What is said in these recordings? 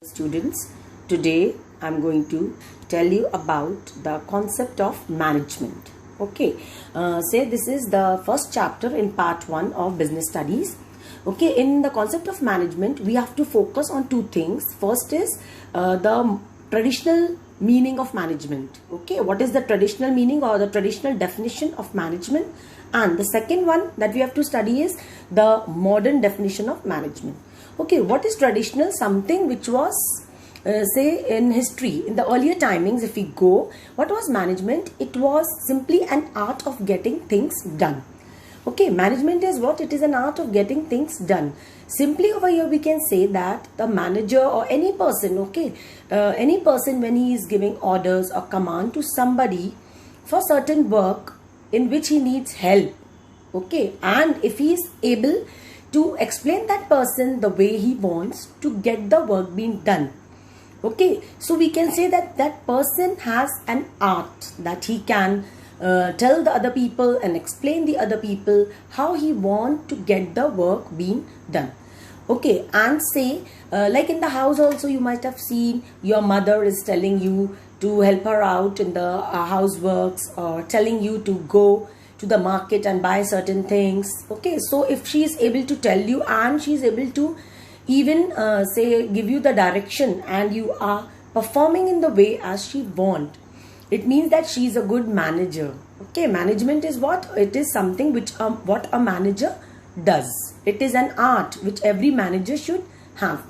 Students, today I'm going to tell you about the concept of management. Okay, say this is the first chapter in part 1 of business studies. Okay, in the concept of management, we have to focus on two things. First is the traditional meaning of management. Okay, what is the traditional meaning or the traditional definition of management? And the second one that we have to study is the modern definition of management. Okay, what is traditional? Something which was say in history, in the earlier timings, if we go, what was management? It was simply an art of getting things done. Okay, management is what? It is an art of getting things done. Simply over here we can say that the manager or any person, okay, any person when he is giving orders or command to somebody for certain work in which he needs help, okay, and if he is able to explain that person the way he wants to get the work being done, okay, so we can say that that person has an art that he can tell the other people and explain the other people how he want to get the work being done. Okay, and say like in the house also you might have seen your mother is telling you to help her out in the houseworks, or telling you to go to the market and buy certain things. Okay, so if she is able to tell you and she is able to even say give you the direction and you are performing in the way as she want, it means that she is a good manager. Okay, management is what? It is something which what a manager does. It is an art which every manager should have.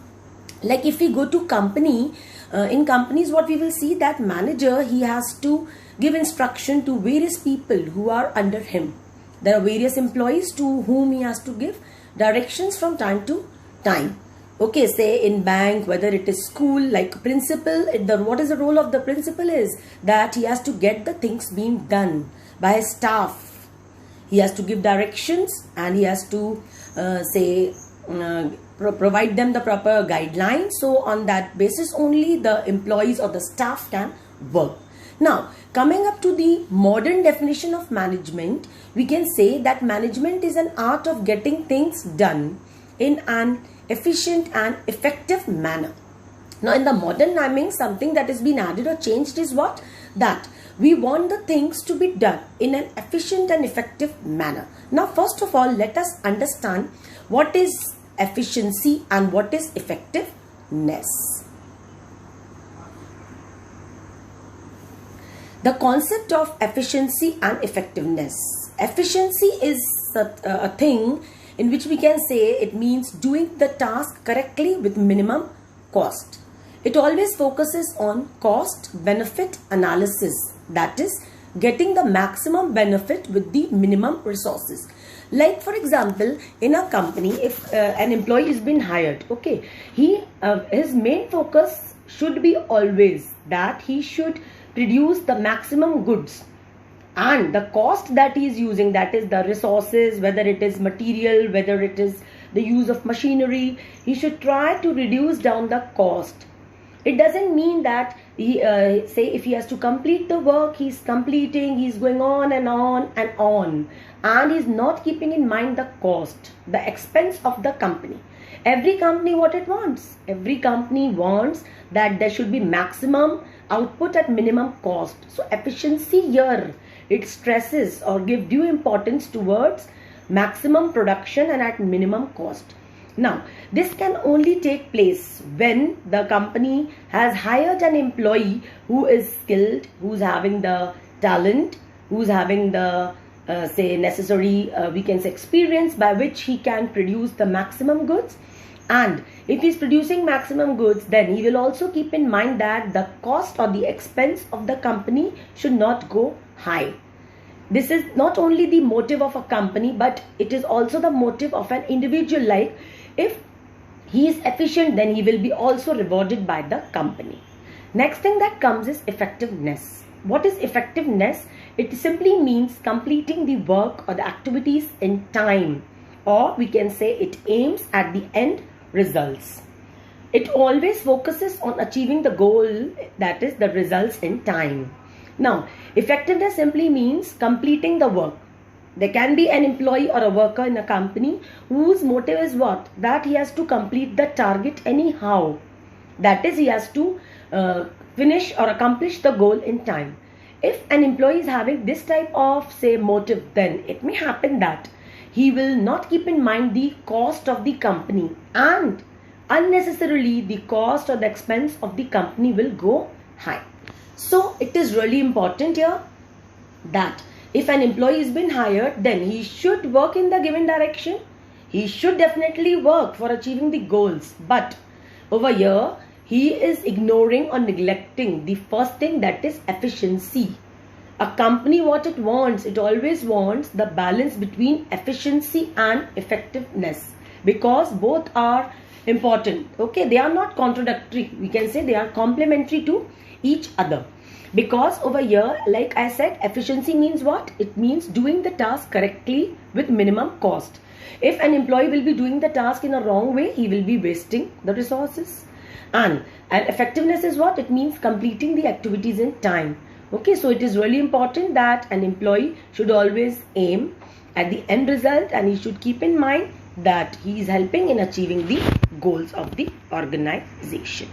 Like if we go to company, in companies what we will see, that manager, he has to give instruction to various people who are under him. There are various employees to whom he has to give directions from time to time. Okay, say in bank, whether it is school, like principal, what is the role of the principal is that he has to get the things being done by his staff. He has to give directions and he has to provide them the proper guidelines. So on that basis only the employees or the staff can work. Now, coming up to the modern definition of management, we can say that management is an art of getting things done in an efficient and effective manner. Now, in the modern timing, something that has been added or changed is what? That we want the things to be done in an efficient and effective manner. Now, first of all, let us understand what is efficiency and what is effectiveness. The concept of efficiency and effectiveness. Efficiency is a thing in which we can say it means doing the task correctly with minimum cost. It always focuses on cost benefit analysis, that is getting the maximum benefit with the minimum resources. Like for example, in a company, if an employee is being hired, okay, his main focus should be always that he should produce the maximum goods, and the cost that he is using, that is the resources, whether it is material, whether it is the use of machinery, he should try to reduce down the cost. It doesn't mean that he say if he has to complete the work, he's completing, he's going on and on and on, and he's not keeping in mind the cost, the expense of the company. Every company what it wants? Every company wants that there should be maximum output at minimum cost. So efficiency here, it stresses or give due importance towards maximum production and at minimum cost. Now, this can only take place when the company has hired an employee who is skilled, who's having the talent, who's having the say necessary we can say experience by which he can produce the maximum goods. And if he's producing maximum goods, then he will also keep in mind that the cost or the expense of the company should not go high. This is not only the motive of a company, but it is also the motive of an individual. Like if he is efficient, then he will be also rewarded by the company. Next thing that comes is effectiveness. What is effectiveness? It simply means completing the work or the activities in time, or we can say it aims at the end results. It always focuses on achieving the goal, that is the results in time. Now, effectiveness simply means completing the work. There can be an employee or a worker in a company whose motive is what? That he has to complete the target anyhow. That is, he has to finish or accomplish the goal in time. If an employee is having this type of, say, motive, then it may happen that he will not keep in mind the cost of the company, and unnecessarily the cost or the expense of the company will go high. So it is really important here that if an employee has been hired, then he should work in the given direction. He should definitely work for achieving the goals. But over here, he is ignoring or neglecting the first thing, that is efficiency. A company, what it wants, it always wants the balance between efficiency and effectiveness, because both are important. Okay, they are not contradictory. We can say they are complementary to each other. Because over here, like I said, efficiency means what? It means doing the task correctly with minimum cost. If an employee will be doing the task in a wrong way, he will be wasting the resources. And effectiveness is what? It means completing the activities in time. Okay, so it is really important that an employee should always aim at the end result, and he should keep in mind that he is helping in achieving the goals of the organization.